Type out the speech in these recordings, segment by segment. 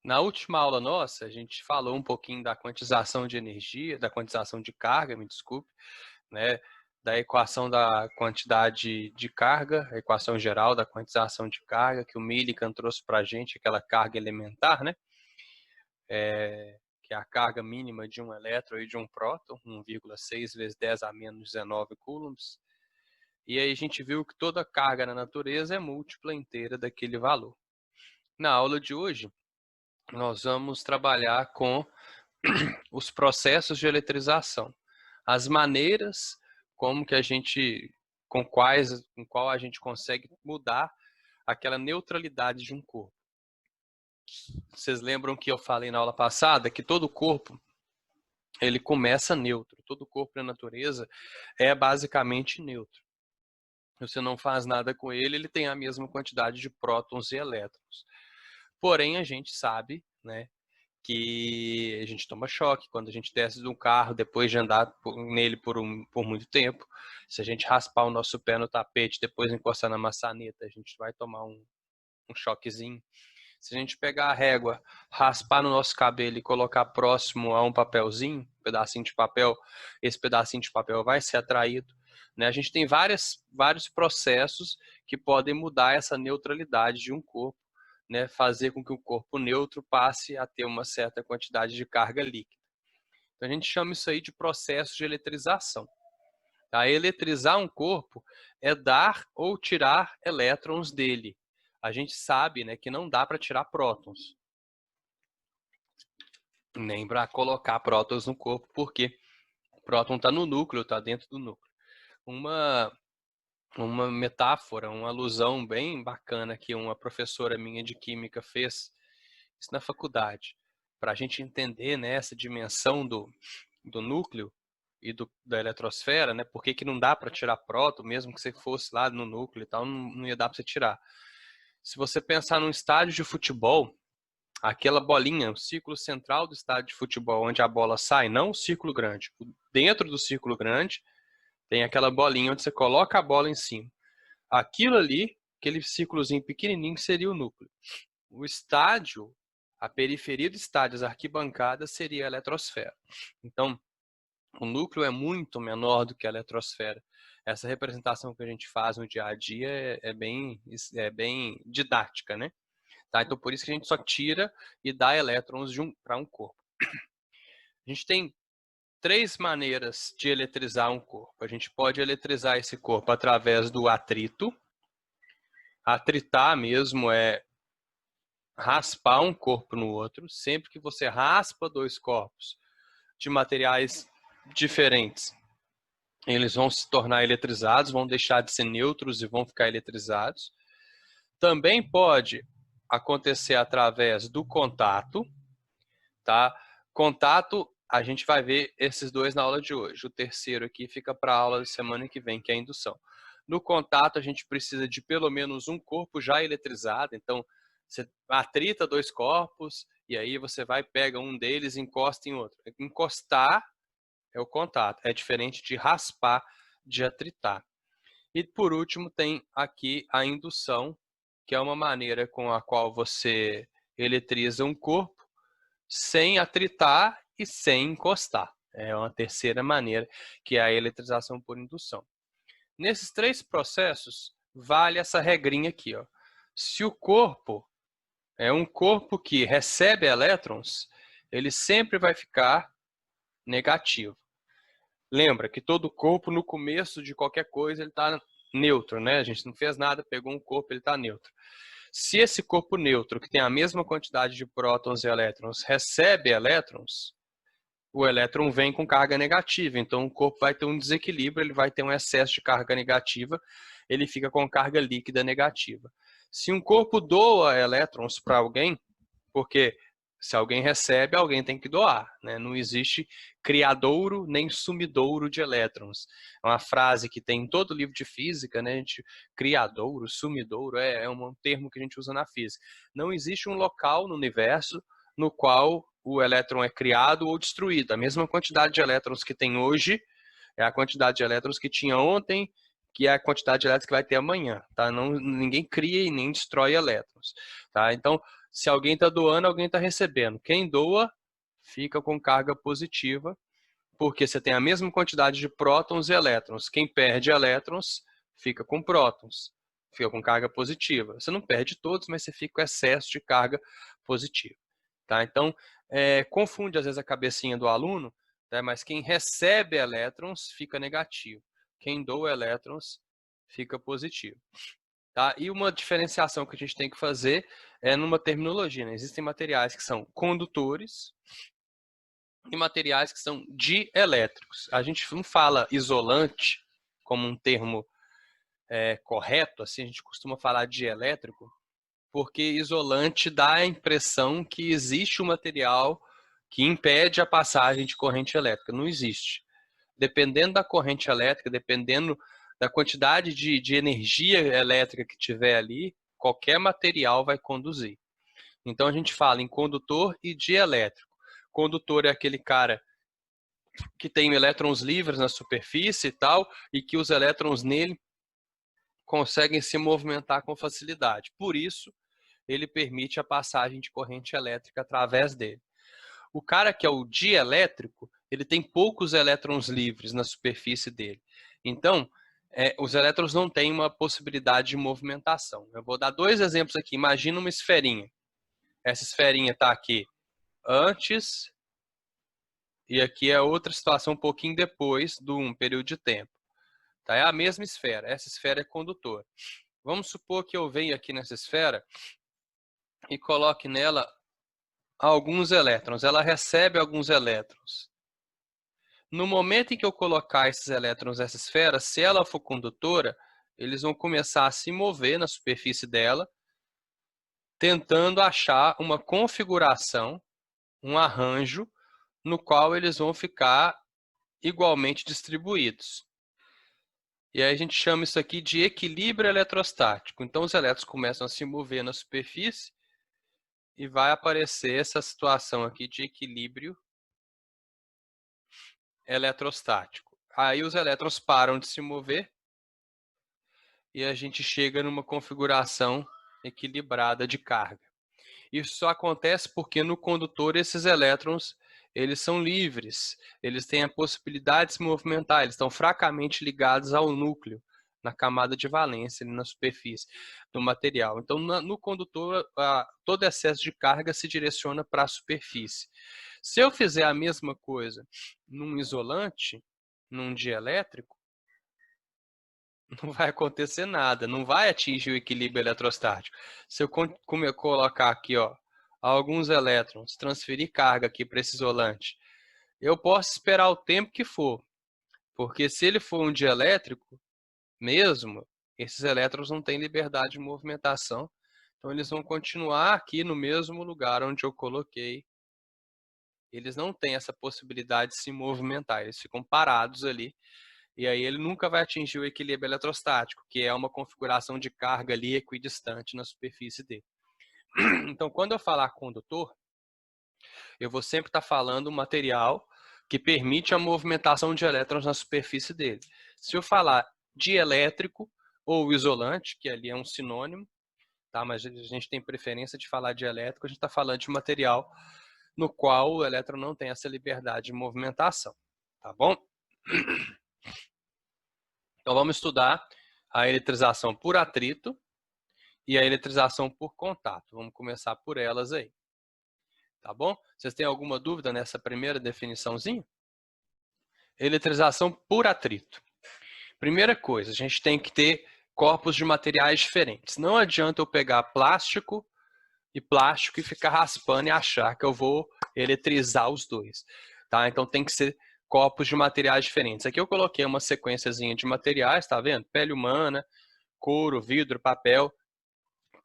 Na última aula nossa, a gente falou um pouquinho da quantização de energia, da quantização de carga, me desculpe, né? Da equação da quantidade de carga, a equação geral da quantização de carga, que o Millikan trouxe para a gente, aquela carga elementar, né? Que é a carga mínima de um elétron e de um próton, 1,6 vezes 10 a menos 19 coulombs. E aí a gente viu que toda carga na natureza é múltipla inteira daquele valor. Na aula de hoje, nós vamos trabalhar com os processos de eletrização, as maneiras como que a gente, com qual a gente consegue mudar aquela neutralidade de um corpo. Vocês lembram que eu falei na aula passada que todo corpo ele começa neutro, todo corpo na natureza é basicamente neutro. Você não faz nada com ele, ele tem a mesma quantidade de prótons e elétrons. Porém, a gente sabe, né, que a gente toma choque quando a gente desce de um carro depois de andar nele por muito tempo. Se a gente raspar o nosso pé no tapete, depois encostar na maçaneta, a gente vai tomar um choquezinho. Se a gente pegar a régua, raspar no nosso cabelo e colocar próximo a um papelzinho, um pedacinho de papel, esse pedacinho de papel vai ser atraído. Né? A gente tem vários processos que podem mudar essa neutralidade de um corpo, né? Fazer com que o corpo neutro passe a ter uma certa quantidade de carga líquida. Então a gente chama isso aí de processo de eletrização. Tá? Eletrizar um corpo é dar ou tirar elétrons dele. A gente sabe, né, que não dá para tirar prótons, nem para colocar prótons no corpo, porque o próton está no núcleo, está dentro do núcleo. Uma metáfora, uma alusão bem bacana que uma professora minha de química fez isso na faculdade, para a gente entender, né, essa dimensão do núcleo e da eletrosfera, né, por que não dá para tirar próton, mesmo que você fosse lá no núcleo e tal, não ia dar para você tirar. Se você pensar num estádio de futebol, aquela bolinha, o círculo central do estádio de futebol, onde a bola sai, não o círculo grande. Dentro do círculo grande, tem aquela bolinha onde você coloca a bola em cima. Aquilo ali, aquele círculozinho pequenininho, seria o núcleo. O estádio, a periferia do estádio, as arquibancadas, seria a eletrosfera. Então, o núcleo é muito menor do que a eletrosfera. Essa representação que a gente faz no dia a dia é bem didática, né? Tá? Então, por isso que a gente só tira e dá elétrons para um corpo. A gente tem 3 maneiras de eletrizar um corpo. A gente pode eletrizar esse corpo através do atrito. Atritar mesmo é raspar um corpo no outro. Sempre que você raspa 2 corpos de materiais diferentes, eles vão se tornar eletrizados, vão deixar de ser neutros e vão ficar eletrizados. Também pode acontecer através do contato, tá? Contato, a gente vai ver esses 2 na aula de hoje. O terceiro aqui fica para a aula da semana que vem, que é a indução. No contato, a gente precisa de pelo menos um corpo já eletrizado. Então, você atrita 2 corpos e aí você vai, pega um deles e encosta em outro. Encostar é o contato. É diferente de raspar, de atritar. E, por último, tem aqui a indução, que é uma maneira com a qual você eletriza um corpo sem atritar e sem encostar. É uma terceira maneira, que é a eletrização por indução. Nesses 3 processos, vale essa regrinha aqui. Ó. Se o corpo é um corpo que recebe elétrons, ele sempre vai ficar negativo. Lembra que todo corpo, no começo de qualquer coisa, ele está neutro, né? A gente não fez nada, pegou um corpo, ele está neutro. Se esse corpo neutro, que tem a mesma quantidade de prótons e elétrons, recebe elétrons, o elétron vem com carga negativa. Então, o corpo vai ter um desequilíbrio, ele vai ter um excesso de carga negativa, ele fica com carga líquida negativa. Se um corpo doa elétrons para alguém, porque se alguém recebe, alguém tem que doar, né? Não existe criadouro nem sumidouro de elétrons. É uma frase que tem em todo livro de física, né? Criadouro, sumidouro, é um termo que a gente usa na física. Não existe um local no universo no qual o elétron é criado ou destruído. A mesma quantidade de elétrons que tem hoje é a quantidade de elétrons que tinha ontem, que é a quantidade de elétrons que vai ter amanhã. Tá? Ninguém cria e nem destrói elétrons. Tá? Então, Se alguém está doando, alguém está recebendo. Quem doa fica com carga positiva, porque você tem a mesma quantidade de prótons e elétrons. Quem perde elétrons fica com prótons, fica com carga positiva. Você não perde todos, mas você fica com excesso de carga positiva. Tá? Então, confunde às vezes a cabecinha do aluno, tá? Mas quem recebe elétrons fica negativo. Quem doa elétrons fica positivo. Tá? E uma diferenciação que a gente tem que fazer é numa terminologia. Né? Existem materiais que são condutores e materiais que são dielétricos. A gente não fala isolante como um termo correto, assim, a gente costuma falar dielétrico, porque isolante dá a impressão que existe um material que impede a passagem de corrente elétrica. Não existe. Dependendo da corrente elétrica, dependendo da quantidade de energia elétrica que tiver ali, qualquer material vai conduzir. Então a gente fala em condutor e dielétrico. Condutor é aquele cara que tem elétrons livres na superfície e tal, e que os elétrons nele conseguem se movimentar com facilidade. Por isso, ele permite a passagem de corrente elétrica através dele. O cara que é o dielétrico, ele tem poucos elétrons livres na superfície dele. Então, os elétrons não têm uma possibilidade de movimentação. Eu vou dar dois exemplos aqui. Imagina uma esferinha. Essa esferinha está aqui antes e aqui é outra situação um pouquinho depois de um período de tempo. Tá? É a mesma esfera. Essa esfera é condutora. Vamos supor que eu venha aqui nessa esfera e coloque nela alguns elétrons. Ela recebe alguns elétrons. No momento em que eu colocar esses elétrons nessa esfera, se ela for condutora, eles vão começar a se mover na superfície dela, tentando achar uma configuração, um arranjo, no qual eles vão ficar igualmente distribuídos. E aí a gente chama isso aqui de equilíbrio eletrostático. Então os elétrons começam a se mover na superfície e vai aparecer essa situação aqui de equilíbrio eletrostático. Aí os elétrons param de se mover e a gente chega numa configuração equilibrada de carga. Isso só acontece porque no condutor esses elétrons eles são livres, eles têm a possibilidade de se movimentar, eles estão fracamente ligados ao núcleo, na camada de valência, na superfície do material. Então, no condutor, todo excesso de carga se direciona para a superfície. Se eu fizer a mesma coisa num isolante, num dielétrico, não vai acontecer nada, não vai atingir o equilíbrio eletrostático. Se eu colocar aqui, ó, alguns elétrons, transferir carga aqui para esse isolante, eu posso esperar o tempo que for, porque se ele for um dielétrico mesmo, esses elétrons não têm liberdade de movimentação, então eles vão continuar aqui no mesmo lugar onde eu coloquei. Eles não têm essa possibilidade de se movimentar, eles ficam parados ali. E aí ele nunca vai atingir o equilíbrio eletrostático, que é uma configuração de carga ali equidistante na superfície dele. Então, quando eu falar condutor, eu vou sempre estar falando um material que permite a movimentação de elétrons na superfície dele. Se eu falar dielétrico ou isolante, que ali é um sinônimo, tá? Mas a gente tem preferência de falar dielétrico, a gente está falando de material no qual o elétron não tem essa liberdade de movimentação, tá bom? Então, vamos estudar a eletrização por atrito e a eletrização por contato. Vamos começar por elas aí. Tá bom? Vocês têm alguma dúvida nessa primeira definiçãozinha? Eletrização por atrito. Primeira coisa, a gente tem que ter corpos de materiais diferentes. Não adianta eu pegar plástico e ficar raspando e achar que eu vou eletrizar os dois. Tá? Então, tem que ser corpos de materiais diferentes. Aqui eu coloquei uma sequenciazinha de materiais, tá vendo? Pele humana, couro, vidro, papel.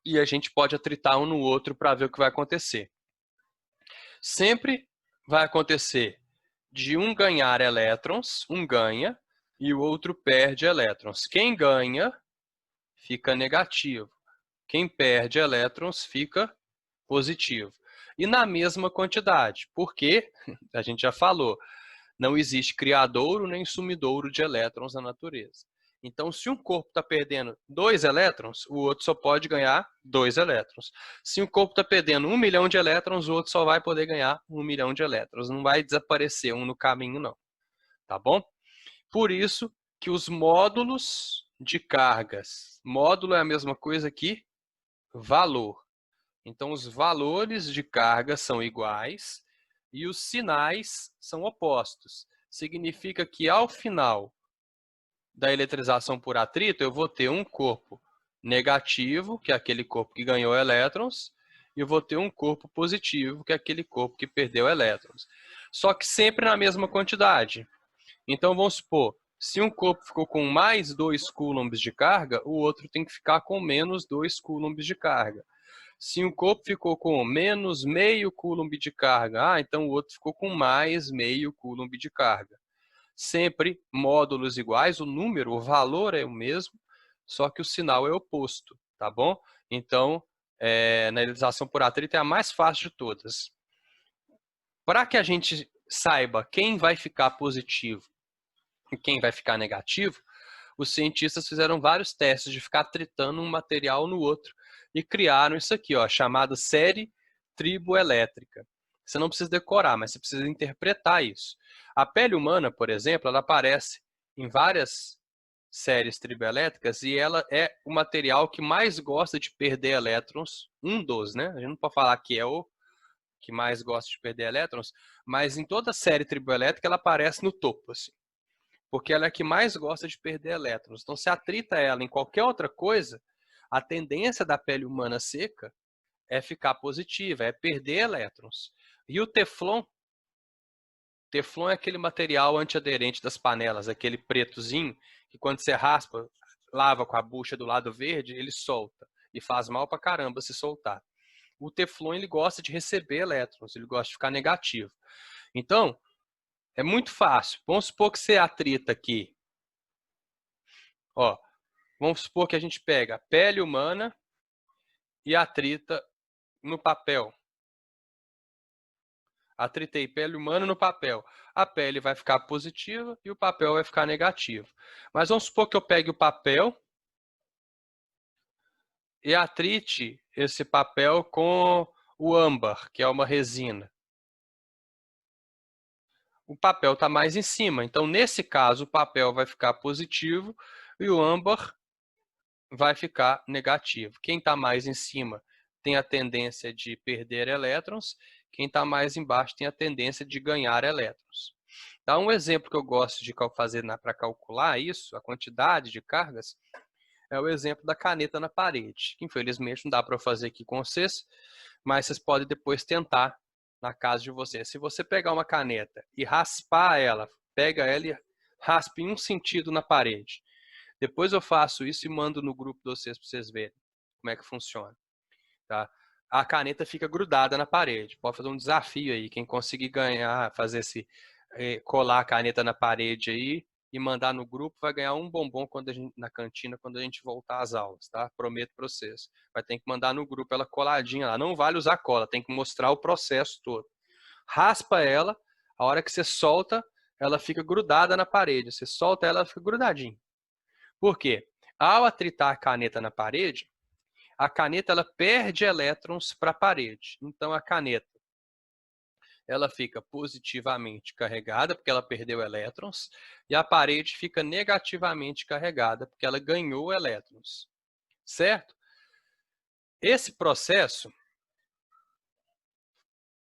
E a gente pode atritar um no outro para ver o que vai acontecer. Sempre vai acontecer de um ganhar elétrons, um ganha, e o outro perde elétrons. Quem ganha fica negativo. Quem perde elétrons fica positivo. E na mesma quantidade, porque a gente já falou, não existe criadouro nem sumidouro de elétrons na natureza. Então, se um corpo está perdendo 2 elétrons, o outro só pode ganhar 2 elétrons. Se um corpo está perdendo 1 milhão de elétrons, o outro só vai poder ganhar 1 milhão de elétrons. Não vai desaparecer um no caminho, não. Tá bom? Por isso que os módulos de cargas, módulo é a mesma coisa que valor. Então, os valores de carga são iguais e os sinais são opostos. Significa que, ao final da eletrização por atrito, eu vou ter um corpo negativo, que é aquele corpo que ganhou elétrons, e eu vou ter um corpo positivo, que é aquele corpo que perdeu elétrons. Só que sempre na mesma quantidade. Então, vamos supor, se um corpo ficou com mais 2 coulombs de carga, o outro tem que ficar com menos 2 coulombs de carga. Se um corpo ficou com menos meio coulomb de carga, então o outro ficou com mais meio coulomb de carga. Sempre módulos iguais, o número, o valor é o mesmo, só que o sinal é oposto, tá bom? Então, na eletrização por atrito é a mais fácil de todas. Para que a gente saiba quem vai ficar positivo e quem vai ficar negativo, os cientistas fizeram vários testes de ficar tritando um material no outro e criaram isso aqui, ó, chamado série triboelétrica. Você não precisa decorar, mas você precisa interpretar isso. A pele humana, por exemplo, ela aparece em várias séries triboelétricas e ela é o material que mais gosta de perder elétrons, um dos, né? A gente não pode falar que é o que mais gosta de perder elétrons, mas em toda a série triboelétrica ela aparece no topo, assim, porque ela é a que mais gosta de perder elétrons. Então, se atrita ela em qualquer outra coisa, a tendência da pele humana seca é ficar positiva, é perder elétrons. E o Teflon é aquele material antiaderente das panelas, aquele pretozinho, que quando você raspa, lava com a bucha do lado verde, ele solta. E faz mal pra caramba se soltar. O Teflon, ele gosta de receber elétrons, ele gosta de ficar negativo. Então, é muito fácil. Vamos supor que você atrita aqui. Ó, vamos supor que a gente pega a pele humana e atrita no papel. Atritei pele humana no papel. A pele vai ficar positiva e o papel vai ficar negativo. Mas vamos supor que eu pegue o papel e atrite esse papel com o âmbar, que é uma resina. O papel está mais em cima. Então, nesse caso, o papel vai ficar positivo e o âmbar vai ficar negativo. Quem está mais em cima tem a tendência de perder elétrons, quem está mais embaixo tem a tendência de ganhar elétrons. Dá um exemplo que eu gosto de fazer para calcular isso, a quantidade de cargas, é o exemplo da caneta na parede, que infelizmente não dá para fazer aqui com vocês, mas vocês podem depois tentar na casa de vocês. Se você pegar uma caneta e raspar ela, pega ela e raspa em um sentido na parede. Depois eu faço isso e mando no grupo de vocês para vocês verem como é que funciona. Tá? A caneta fica grudada na parede. Pode fazer um desafio aí. Quem conseguir ganhar, fazer esse colar a caneta na parede aí e mandar no grupo, vai ganhar um bombom na cantina quando a gente voltar às aulas, tá? Prometo para vocês. Vai ter que mandar no grupo ela coladinha lá. Não vale usar cola, tem que mostrar o processo todo. Raspa ela, a hora que você solta, ela fica grudada na parede. Você solta ela fica grudadinha. Por quê? Ao atritar a caneta na parede, a caneta ela perde elétrons para a parede. Então, a caneta ela fica positivamente carregada, porque ela perdeu elétrons, e a parede fica negativamente carregada, porque ela ganhou elétrons. Certo? Esse processo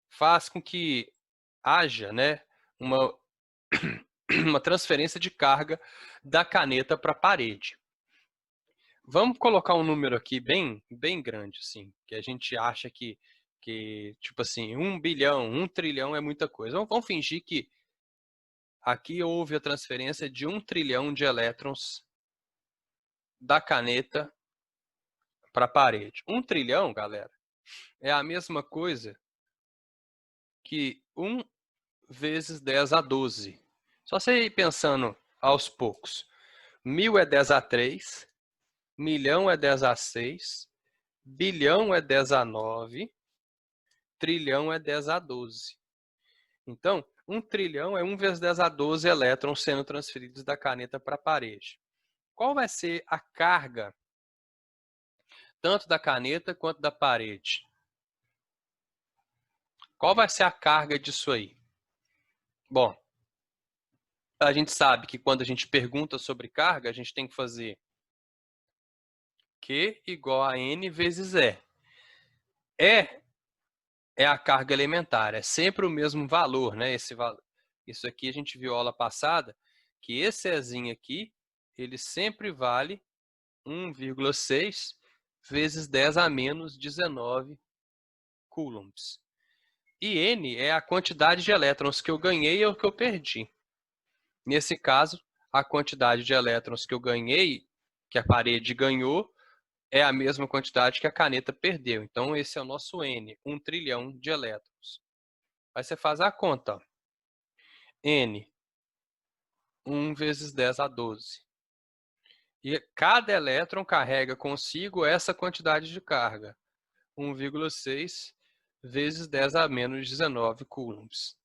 faz com que haja, né, uma transferência de carga da caneta para a parede. Vamos colocar um número aqui bem grande, assim, que a gente acha que tipo assim, 1 bilhão, 1 trilhão é muita coisa. Vamos fingir que aqui houve a transferência de 1 trilhão de elétrons da caneta para a parede. 1 trilhão, galera, é a mesma coisa que 1 vezes 10 a 12. Só você ir pensando aos poucos. 1000 é 10 a 3, milhão é 10 a 6, bilhão é 10 a 9, trilhão é 10 a 12. Então, 1 trilhão é 1 vezes 10 a 12 elétrons sendo transferidos da caneta para a parede. qual vai ser a carga, tanto da caneta quanto da parede? Qual vai ser a carga disso aí? Bom, a gente sabe que quando a gente pergunta sobre carga, a gente tem que fazer Q igual a N vezes E. E é a carga elementar, é sempre o mesmo valor, né? Isso aqui a gente viu aula passada, que esse Ezinho aqui, ele sempre vale 1,6 vezes 10 a menos 19 coulombs. E N é a quantidade de elétrons que eu ganhei ou que eu perdi. Nesse caso, a quantidade de elétrons que eu ganhei, que a parede ganhou, é a mesma quantidade que a caneta perdeu. Então, esse é o nosso N, 1 trilhão de elétrons. Aí você faz a conta. Ó. N, 1 vezes 10 a 12. E cada elétron carrega consigo essa quantidade de carga. 1,6 vezes 10 a menos 19 coulombs.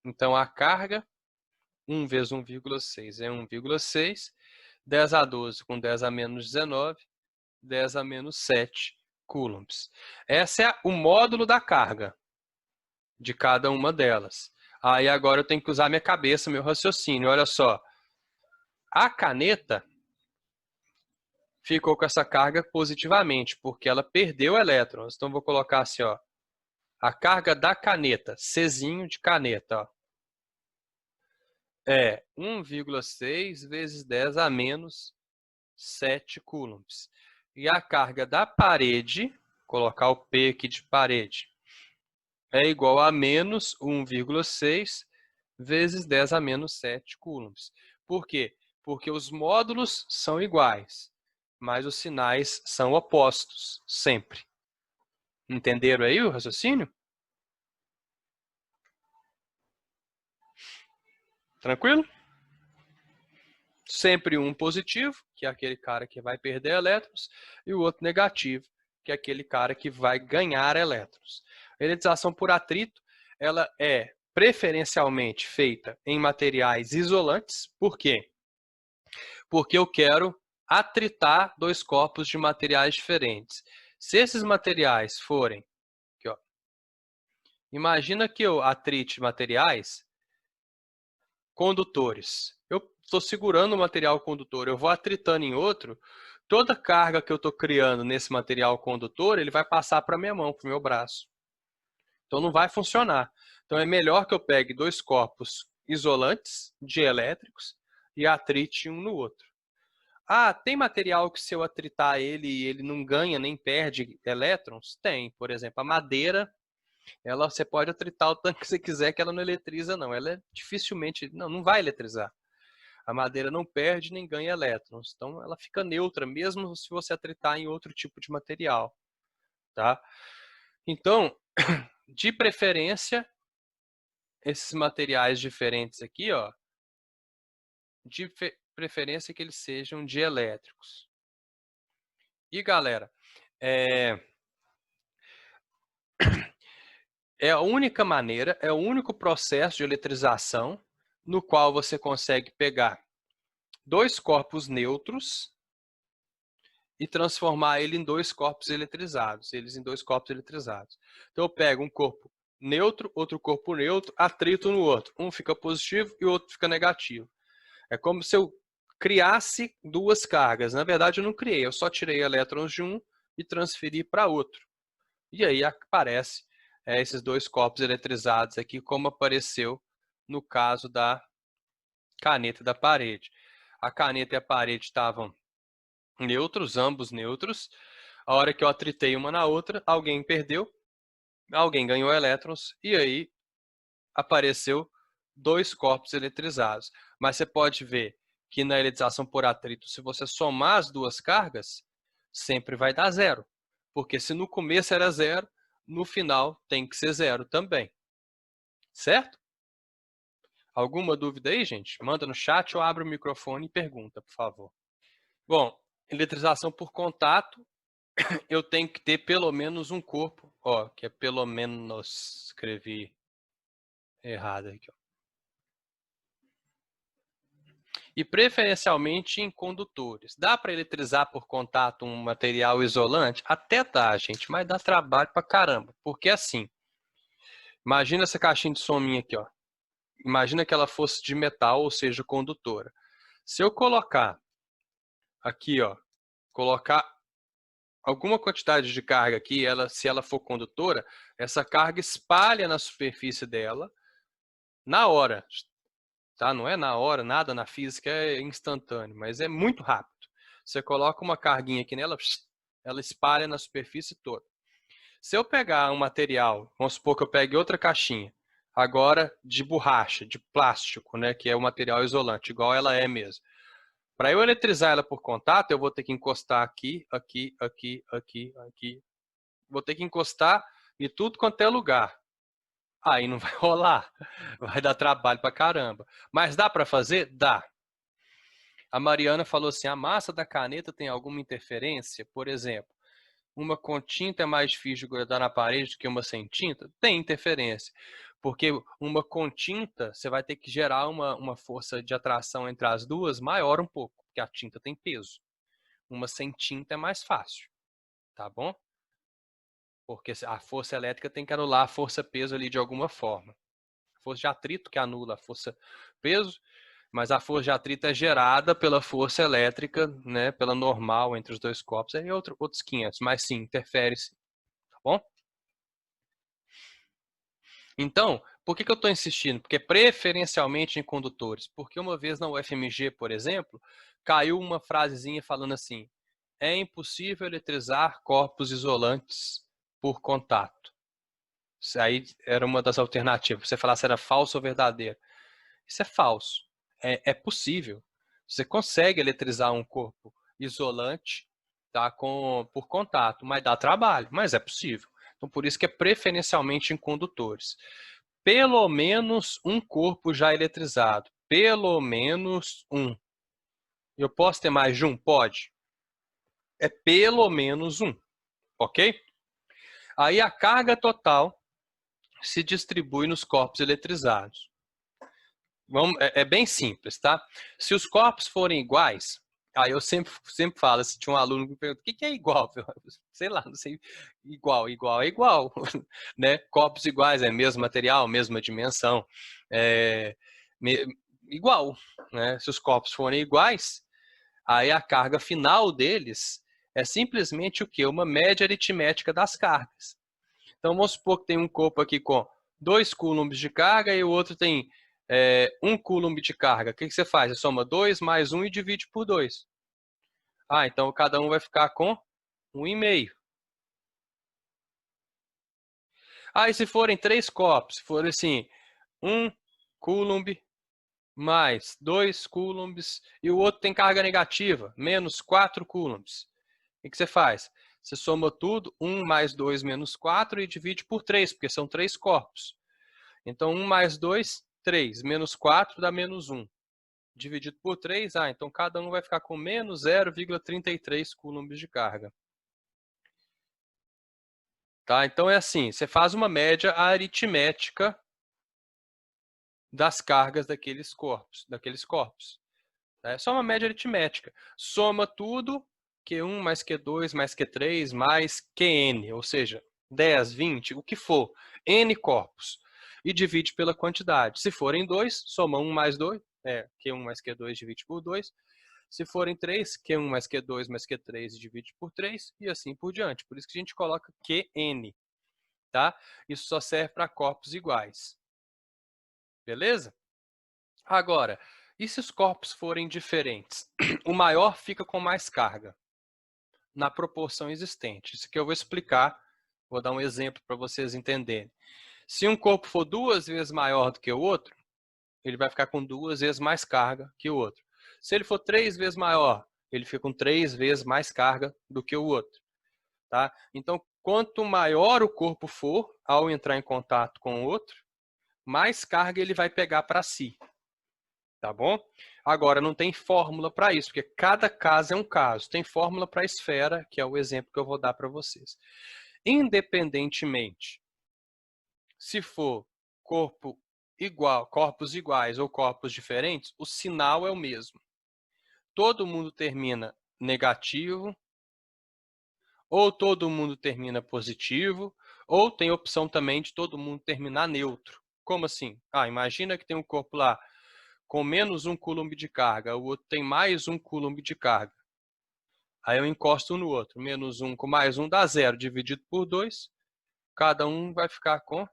Então, a carga, 1 vezes 1,6 é 1,6. 10 a 12 com 10 a menos 19, 10 a menos 7 coulombs. Esse é o módulo da carga de cada uma delas. Aí agora eu tenho que usar minha cabeça, meu raciocínio. Olha só, a caneta ficou com essa carga positivamente, porque ela perdeu elétrons. Então vou colocar assim, ó, a carga da caneta, Czinho de caneta, ó, é 1,6 vezes 10 a menos 7 coulombs. E a carga da parede, colocar o P aqui de parede, é igual a menos 1,6 vezes 10 a menos 7 coulombs. Por quê? Porque os módulos são iguais, mas os sinais são opostos, sempre. Entenderam aí o raciocínio? Tranquilo? Sempre um positivo, que é aquele cara que vai perder elétrons, e o outro negativo, que é aquele cara que vai ganhar elétrons. A eletização por atrito, ela é preferencialmente feita em materiais isolantes. Por quê? Porque eu quero atritar dois corpos de materiais diferentes. Se esses materiais forem, aqui, ó, imagina que eu atrite materiais condutores. Eu estou segurando o material condutor, eu vou atritando em outro, toda carga que eu estou criando nesse material condutor, ele vai passar para a minha mão, para o meu braço. Então não vai funcionar. Então é melhor que eu pegue dois corpos isolantes, dielétricos, e atrite um no outro. Ah, tem material que se eu atritar ele não ganha nem perde elétrons? Tem. Por exemplo, a madeira, você pode atritar o tanto que você quiser que ela não eletriza, não. Ela dificilmente, não vai eletrizar. A madeira não perde nem ganha elétrons. Então, ela fica neutra, mesmo se você atritar em outro tipo de material. Tá? Então, de preferência, esses materiais diferentes aqui, ó, de preferência que eles sejam dielétricos. E, galera, é a única maneira, é o único processo de eletrização no qual você consegue pegar dois corpos neutros e transformar ele em dois corpos eletrizados, eles em dois corpos eletrizados. Então eu pego um corpo neutro, outro corpo neutro, atrito no outro. Um fica positivo e o outro fica negativo. É como se eu criasse duas cargas. Na verdade eu não criei, eu só tirei elétrons de um e transferi para outro. E aí aparece esses dois corpos eletrizados aqui, como apareceu no caso da caneta e da parede. A caneta e a parede estavam neutros, ambos neutros. A hora que eu atritei uma na outra, alguém perdeu, alguém ganhou elétrons, e aí apareceu dois corpos eletrizados. Mas você pode ver que na eletrização por atrito, se você somar as duas cargas, sempre vai dar zero. Porque se no começo era zero, no final tem que ser zero também. Certo? Alguma dúvida aí, gente? Manda no chat ou abre o microfone e pergunta, por favor. Bom, eletrização por contato, eu tenho que ter pelo menos um corpo, ó, que é pelo menos, escrevi errado aqui, ó. e preferencialmente em condutores. Dá para eletrizar por contato um material isolante? Até dá, gente, mas dá trabalho pra caramba. Porque assim, imagina essa caixinha de som minha aqui, ó. Imagina que ela fosse de metal, ou seja, condutora. Se eu colocar aqui, ó, colocar alguma quantidade de carga aqui, se ela for condutora, essa carga espalha na superfície dela na hora, tá? Não é na hora, nada na física é instantâneo, mas é muito rápido. Você coloca uma carguinha aqui nela, ela espalha na superfície toda. Se eu pegar um material, vamos supor que eu pegue outra caixinha, agora de borracha, de plástico, né, que é o material isolante, igual ela é mesmo. Para eu eletrizar ela por contato, eu vou ter que encostar aqui, aqui, aqui, aqui, aqui. Vou ter que encostar em tudo quanto é lugar. Aí não vai rolar. Vai dar trabalho pra caramba. Mas dá para fazer? Dá. A Mariana falou assim, a massa da caneta tem alguma interferência? Por exemplo, uma com tinta é mais difícil de grudar na parede do que uma sem tinta? Tem interferência. Porque uma com tinta, você vai ter que gerar uma força de atração entre as duas maior um pouco, porque a tinta tem peso. Uma sem tinta é mais fácil, tá bom? Porque a força elétrica tem que anular a força-peso ali de alguma forma. A força de atrito que anula a força-peso, mas a força de atrito é gerada pela força elétrica, né, pela normal entre os dois corpos, aí outros 500, mas sim, interfere sim, tá bom? Então, por que eu estou insistindo? Porque preferencialmente em condutores. Porque uma vez na UFMG, por exemplo, caiu uma frasezinha falando assim, é impossível eletrizar corpos isolantes por contato. Isso aí era uma das alternativas. Você falar se era falso ou verdadeiro. Isso é falso. É possível. Você consegue eletrizar um corpo isolante, tá, por contato, mas dá trabalho, mas é possível. Então, por isso que é preferencialmente em condutores. Pelo menos um corpo já eletrizado. Pelo menos um. Eu posso ter mais de um? Pode. É pelo menos um, ok? Aí a carga total se distribui nos corpos eletrizados. É bem simples, tá? Se os corpos forem iguais, aí eu sempre falo, se tinha um aluno que me pergunta, o que é igual? Sei lá, não sei. Igual é igual, né? Corpos iguais, é mesmo material, mesma dimensão, é, igual, né? Se os corpos forem iguais, aí a carga final deles é simplesmente o quê? Uma média aritmética das cargas. Então, vamos supor que tem um corpo aqui com 2 coulombs de carga e o outro tem 1 coulomb de carga. O que você faz? Você soma 2 mais 1 e divide por 2. Ah, então cada um vai ficar com 1,5. Ah, e se forem 3 corpos? Se for assim, 1 coulomb mais 2 coulombs e o outro tem carga negativa, menos 4 coulombs. O que você faz? Você soma tudo, 1 mais 2 menos 4 e divide por 3, porque são 3 corpos. Então, 1 mais 2, 3. Menos 4 dá menos 1. Dividido por 3, então cada um vai ficar com menos 0,33 coulombs de carga. Tá? Então é assim, você faz uma média aritmética das cargas daqueles corpos. É só uma média aritmética. Soma tudo, Q1 mais Q2 mais Q3 mais Qn, ou seja, 10, 20, o que for, N corpos. E divide pela quantidade. Se forem 2, soma 1 mais 2, Q1 mais Q2 divide por 2. Se forem 3, Q1 mais Q2 mais Q3 divide por 3 e assim por diante. Por isso que a gente coloca Qn, tá? Isso só serve para corpos iguais. Beleza? Agora, e se os corpos forem diferentes? O maior fica com mais carga, na proporção existente. Isso que eu vou explicar, vou dar um exemplo para vocês entenderem. Se um corpo for 2 vezes maior do que o outro, ele vai ficar com 2 vezes mais carga que o outro. Se ele for 3 vezes maior, ele fica com 3 vezes mais carga do que o outro. Tá? Então, quanto maior o corpo for, ao entrar em contato com o outro, mais carga ele vai pegar para si. Tá bom? Agora, não tem fórmula para isso, porque cada caso é um caso. Tem fórmula para a esfera, que é o exemplo que eu vou dar para vocês. Independentemente, se for corpo igual, corpos iguais ou corpos diferentes, o sinal é o mesmo. Todo mundo termina negativo, ou todo mundo termina positivo, ou tem a opção também de todo mundo terminar neutro. Como assim? Imagina que tem um corpo lá com menos 1 coulomb de carga, o outro tem mais 1 coulomb de carga. Aí eu encosto um no outro. Menos 1 com mais 1 dá 0, dividido por 2. Cada um vai ficar com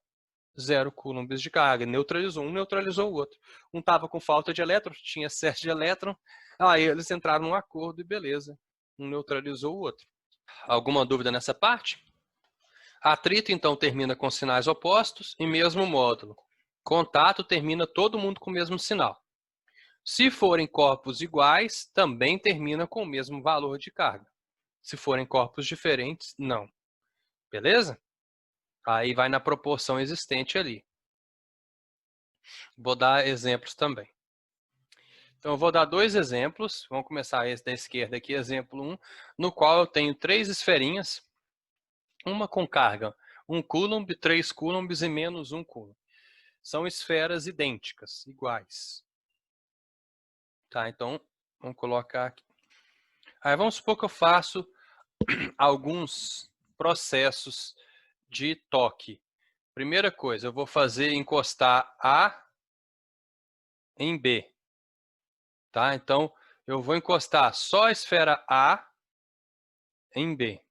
0 coulombs de carga. Neutralizou um, neutralizou o outro. Um estava com falta de elétron, tinha excesso de elétron. Aí eles entraram num acordo e beleza. Um neutralizou o outro. Alguma dúvida nessa parte? Atrito, então, termina com sinais opostos e mesmo módulo. Contato termina todo mundo com o mesmo sinal. Se forem corpos iguais, também termina com o mesmo valor de carga. Se forem corpos diferentes, não. Beleza? Aí vai na proporção existente ali. Vou dar exemplos também. Então, eu vou dar 2 exemplos. Vamos começar esse da esquerda aqui, exemplo 1, no qual eu tenho 3 esferinhas, uma com carga 1 coulomb, 3 coulombs e menos 1 coulomb. São esferas idênticas, iguais. Tá, então, vamos colocar aqui. Aí vamos supor que eu faço alguns processos de toque. Primeira coisa, eu vou fazer encostar A em B. Tá? Então, eu vou encostar só a esfera A em B.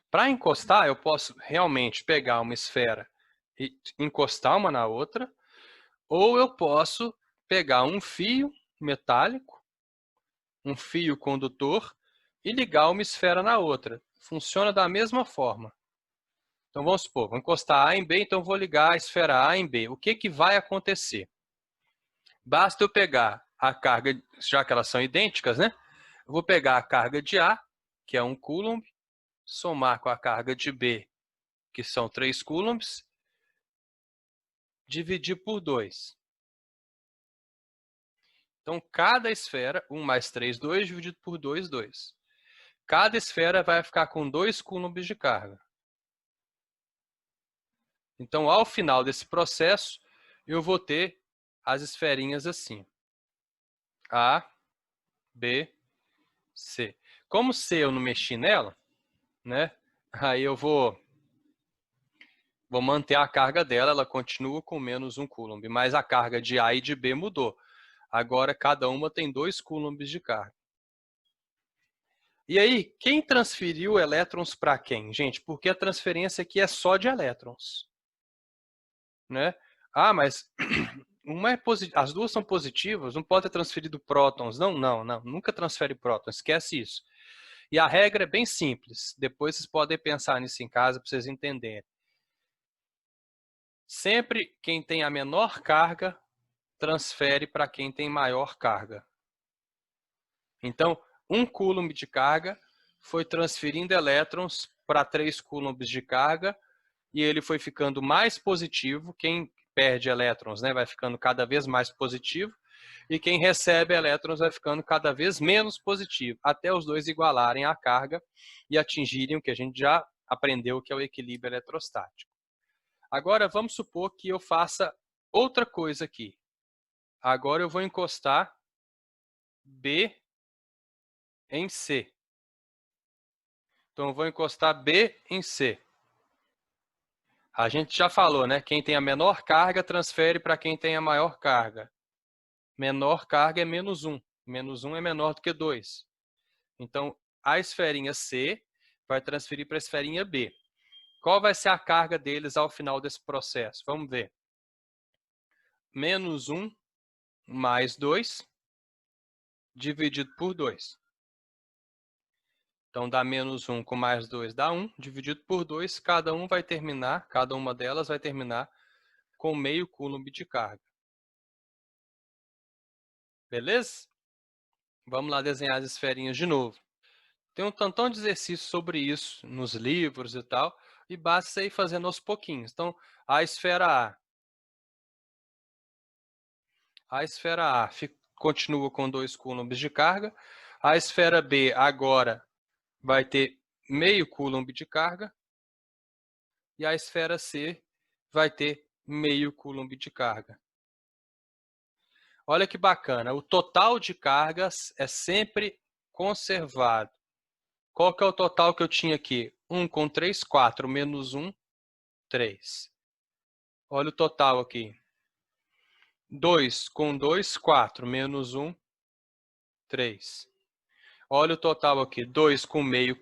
Para encostar, eu posso realmente pegar uma esfera e encostar uma na outra, ou eu posso pegar um fio metálico, um fio condutor, e ligar uma esfera na outra. Funciona da mesma forma. Então, vamos supor, vou encostar A em B, então vou ligar a esfera A em B. O que vai acontecer? Basta eu pegar a carga, já que elas são idênticas, né? Eu vou pegar a carga de A, que é 1 coulomb, somar com a carga de B, que são 3 coulombs, dividir por 2. Então, cada esfera, 1 mais 3, 2, dividido por 2, 2. Cada esfera vai ficar com 2 coulombs de carga. Então, ao final desse processo, eu vou ter as esferinhas assim. A, B, C. Como C eu não mexi nela, né? Aí eu vou manter a carga dela, ela continua com menos 1 coulomb, mas a carga de A e de B mudou. Agora, cada uma tem 2 coulombs de carga. E aí, quem transferiu elétrons para quem? Gente, porque a transferência aqui é só de elétrons. Né? Mas as duas são positivas, não pode ter transferido prótons. Não, nunca transfere prótons, esquece isso. E a regra é bem simples, depois vocês podem pensar nisso em casa para vocês entenderem. Sempre quem tem a menor carga transfere para quem tem maior carga. Então, 1 coulomb de carga foi transferindo elétrons para 3 coulombs de carga e ele foi ficando mais positivo. Quem perde elétrons, né, vai ficando cada vez mais positivo e quem recebe elétrons vai ficando cada vez menos positivo, até os dois igualarem a carga e atingirem o que a gente já aprendeu, que é o equilíbrio eletrostático. Agora, vamos supor que eu faça outra coisa aqui. Agora eu vou encostar B em C. Então, eu vou encostar B em C. A gente já falou, né? Quem tem a menor carga transfere para quem tem a maior carga. Menor carga é menos 1. Menos 1 é menor do que 2. Então, a esferinha C vai transferir para a esferinha B. Qual vai ser a carga deles ao final desse processo? Vamos ver. Menos 1 mais 2 dividido por 2. Então, dá menos 1 com mais 2 dá 1, dividido por 2, cada uma delas vai terminar com meio coulomb de carga. Beleza? Vamos lá desenhar as esferinhas de novo. Tem um tantão de exercício sobre isso nos livros e tal, e basta você ir fazendo aos pouquinhos. Então, a esfera A continua com 2 coulombs de carga. A esfera B agora vai ter meio coulomb de carga. E a esfera C vai ter meio coulomb de carga. Olha que bacana, o total de cargas é sempre conservado. Qual que é o total que eu tinha aqui? 1 com 3, 4, menos 1, 3. Olha o total aqui. 2 com 2, 4, menos 1, 3. Olha o total aqui. 2 com meio,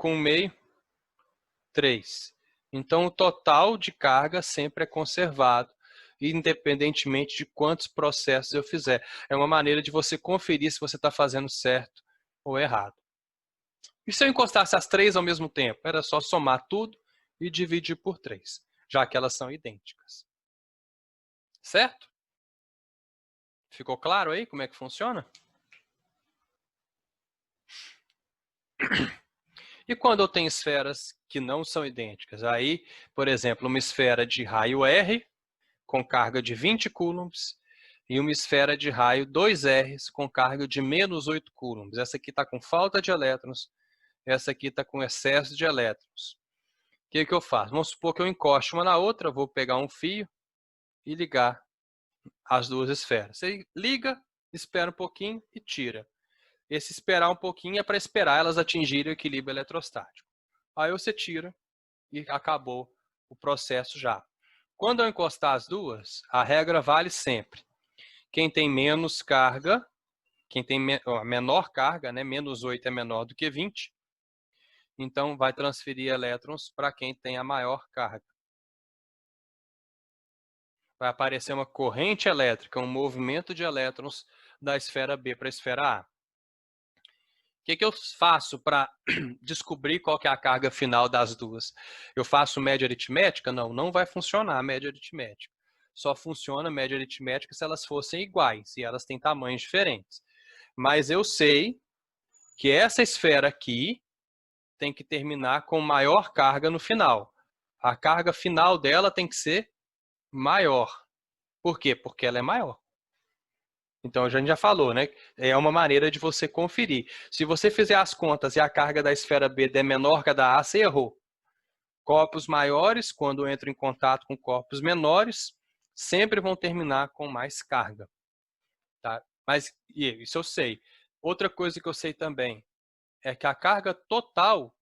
3. Então, o total de carga sempre é conservado, independentemente de quantos processos eu fizer. É uma maneira de você conferir se você está fazendo certo ou errado. E se eu encostasse as 3 ao mesmo tempo? Era só somar tudo e dividir por 3, já que elas são idênticas. Certo? Ficou claro aí como é que funciona? E quando eu tenho esferas que não são idênticas? Aí, por exemplo, uma esfera de raio R com carga de 20 coulombs e uma esfera de raio 2R com carga de menos 8 coulombs. Essa aqui está com falta de elétrons, essa aqui está com excesso de elétrons. O que eu faço? Vamos supor que eu encoste uma na outra, vou pegar um fio e ligar as duas esferas. Você liga, espera um pouquinho e tira. Esse esperar um pouquinho é para esperar elas atingirem o equilíbrio eletrostático. Aí você tira e acabou o processo já. Quando eu encostar as duas, a regra vale sempre. Quem tem menos carga, quem tem menor carga, né, menos 8 é menor do que 20, então vai transferir elétrons para quem tem a maior carga. Vai aparecer uma corrente elétrica, um movimento de elétrons da esfera B para a esfera A. O que eu faço para descobrir qual que é a carga final das duas? Eu faço média aritmética? Não, não vai funcionar a média aritmética. Só funciona a média aritmética se elas fossem iguais, e elas têm tamanhos diferentes. Mas eu sei que essa esfera aqui tem que terminar com maior carga no final. A carga final dela tem que ser maior. Por quê? Porque ela é maior. Então, a gente já falou, né? É uma maneira de você conferir. Se você fizer as contas e a carga da esfera B der menor que a da A, você errou. Corpos maiores, quando entram em contato com corpos menores, sempre vão terminar com mais carga. Tá? Mas isso eu sei. Outra coisa que eu sei também é que a carga total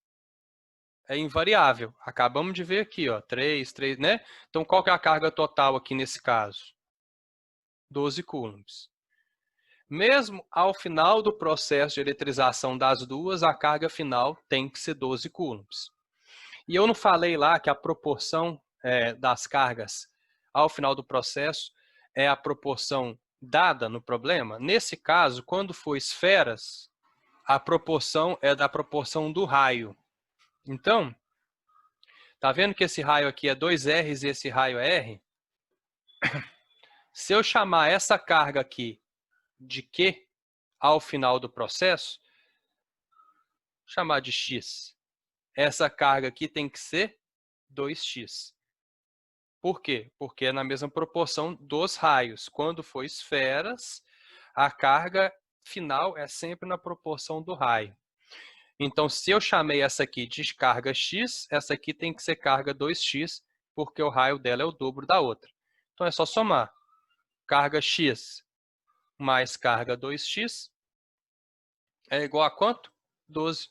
é invariável. Acabamos de ver aqui, ó, 3, né? Então, qual que é a carga total aqui nesse caso? 12 coulombs. Mesmo ao final do processo de eletrização das duas, a carga final tem que ser 12 coulombs. E eu não falei lá que a proporção das cargas ao final do processo é a proporção dada no problema? Nesse caso, quando for esferas, a proporção é da proporção do raio. Então, tá vendo que esse raio aqui é 2Rs e esse raio é R? Se eu chamar essa carga aqui de Q ao final do processo, chamar de X. Essa carga aqui tem que ser 2x. Por quê? Porque é na mesma proporção dos raios. Quando for esferas, a carga final é sempre na proporção do raio. Então, se eu chamei essa aqui de carga x, essa aqui tem que ser carga 2x, porque o raio dela é o dobro da outra. Então, é só somar. Carga x mais carga 2x é igual a quanto? 12.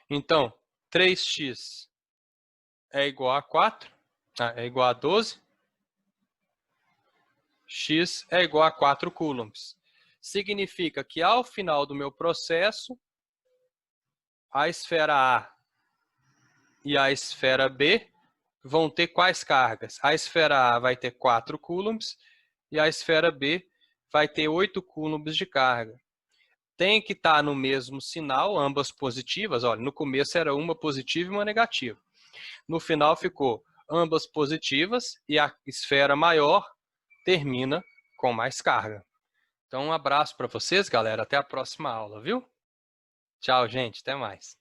Então, 3x é igual a 4, é igual a 12. X é igual a 4 coulombs. Significa que ao final do meu processo, a esfera A e a esfera B vão ter quais cargas? A esfera A vai ter 4 coulombs e a esfera B vai ter 8 coulombs de carga. Tem que estar no mesmo sinal, ambas positivas. Olha, no começo era uma positiva e uma negativa. No final ficou ambas positivas e a esfera maior termina com mais carga. Então, um abraço para vocês, galera. Até a próxima aula, viu? Tchau, gente. Até mais.